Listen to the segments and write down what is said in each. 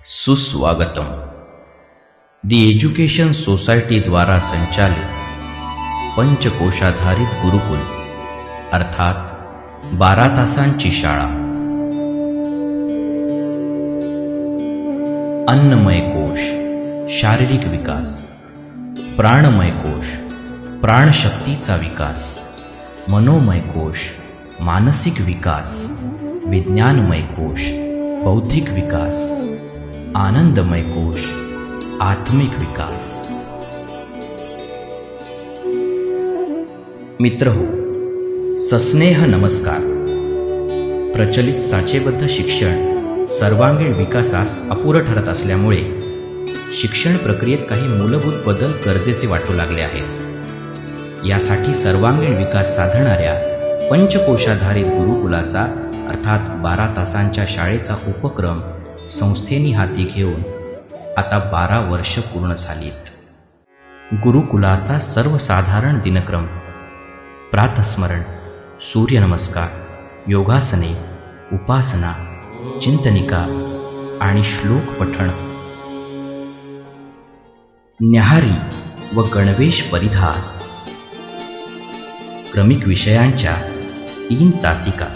सुस्वागतम. दी education society द्वारा संचालित पंचकोशाधारित गुरुकुल अर्थात 12 तासांची शाळा. अन्नमय कोश शारीरिक विकास, प्राणमय कोश प्राणशक्तीचा विकास, मनोमय कोश मानसिक विकास, विज्ञानमय कोश बौद्धिक विकास, आनंदमय कोश आत्मिक विकास. मित्रहो, सस्नेह नमस्कार. प्रचलित साचेबद्ध शिक्षण सर्वांगीण विकासास अपुरं ठरत असल्यामुळे शिक्षण प्रक्रियेत काही मूलभूत बदल गरजेचे वाटू लागले आहेत. यासाठी सर्वांगीण विकास साधणाऱ्या पंचकोशाधारित गुरुकुलाचा अर्थात 12 तासांच्या शाळेचा उपक्रम संस्थेनी हाती घेऊन आता 12 वर्ष पूर्ण झालीत. गुरुकुलाचा सर्वसाधारण दिनक्रम: प्रातस्मरण, सूर्यनमस्कार, योगासने, उपासना, चिंतनिका आणि श्लोक पठण. न्याहारी व गणवेश परिधान. क्रमिक विषयांच्या 3 तासिका.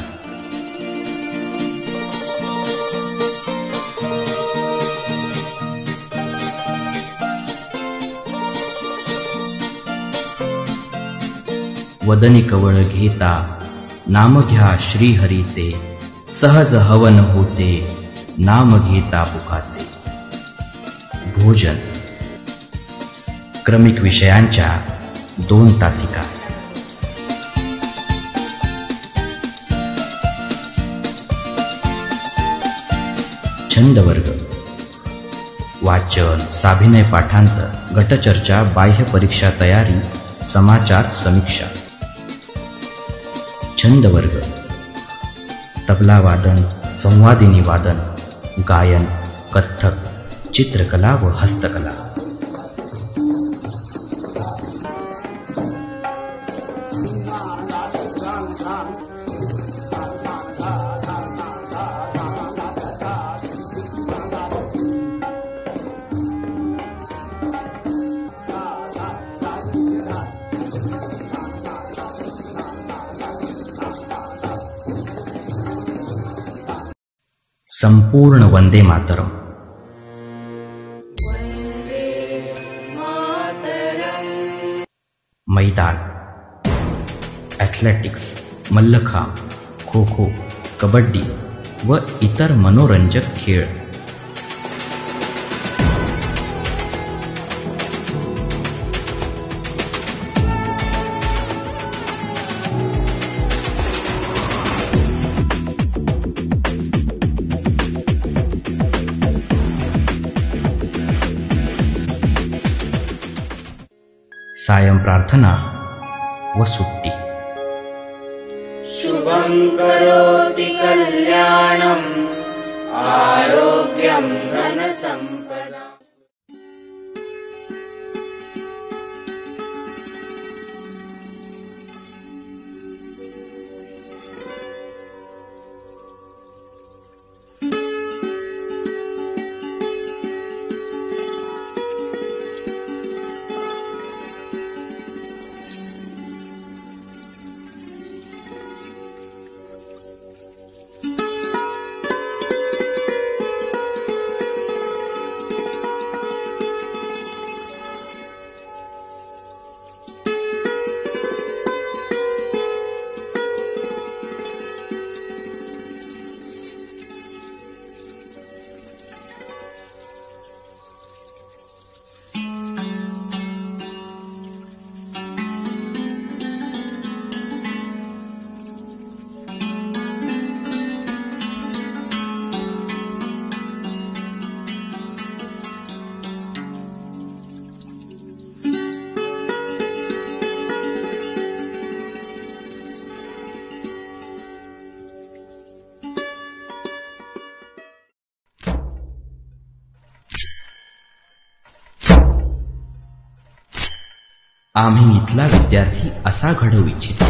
वदनी कवळ घेता नाम घ्या श्रीहरीचे, सहज हवन होते नाम घेता बुखाचे. भोजन. क्रमिक विषयांच्या 2 तासिका. छंदवर्ग. वाचन, साभिनय पाठांतर, गटचर्चा, बाह्य परीक्षा तयारी, समाचार समीक्षा. छंदवर्ग: तबला वादन, संवादिनी वादन, गायन, कथ्थक, चित्रकला व हस्तकला. संपूर्ण वंदे मातरम. मैदान. ॲथलेटिक्स, मल्लखांब, खो खो, कबड्डी व इतर मनोरंजक खेळ. सायं प्रार्थना व सुट्टी. शुभं करोति कल्याणं आरोग्यं धनसंपदा. आम्ही इथला विद्यार्थी असा घडवू इच्छितो.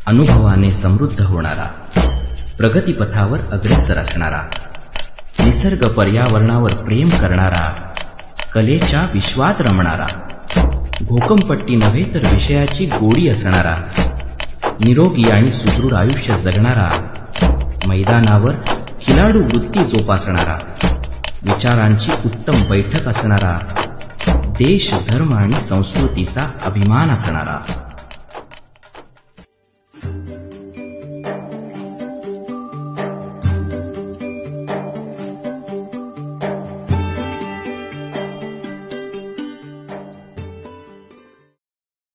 अनुभवाने समृद्ध होणारा, प्रगतीपथावर अग्रेसर असणारा, निसर्ग पर्यावरणावर प्रेम करणारा, कलेच्या विश्वात रमणारा, घोकंपट्टी नव्हे तर विषयाची गोडी असणारा, निरोगी आणि सुदृढ आयुष्य जगणारा, मैदानावर खिलाडू वृत्ती जोपासणारा, विचारांची उत्तम बैठक असणारा, देश धर्म आणि संस्कृतीचा अभिमान असणारा.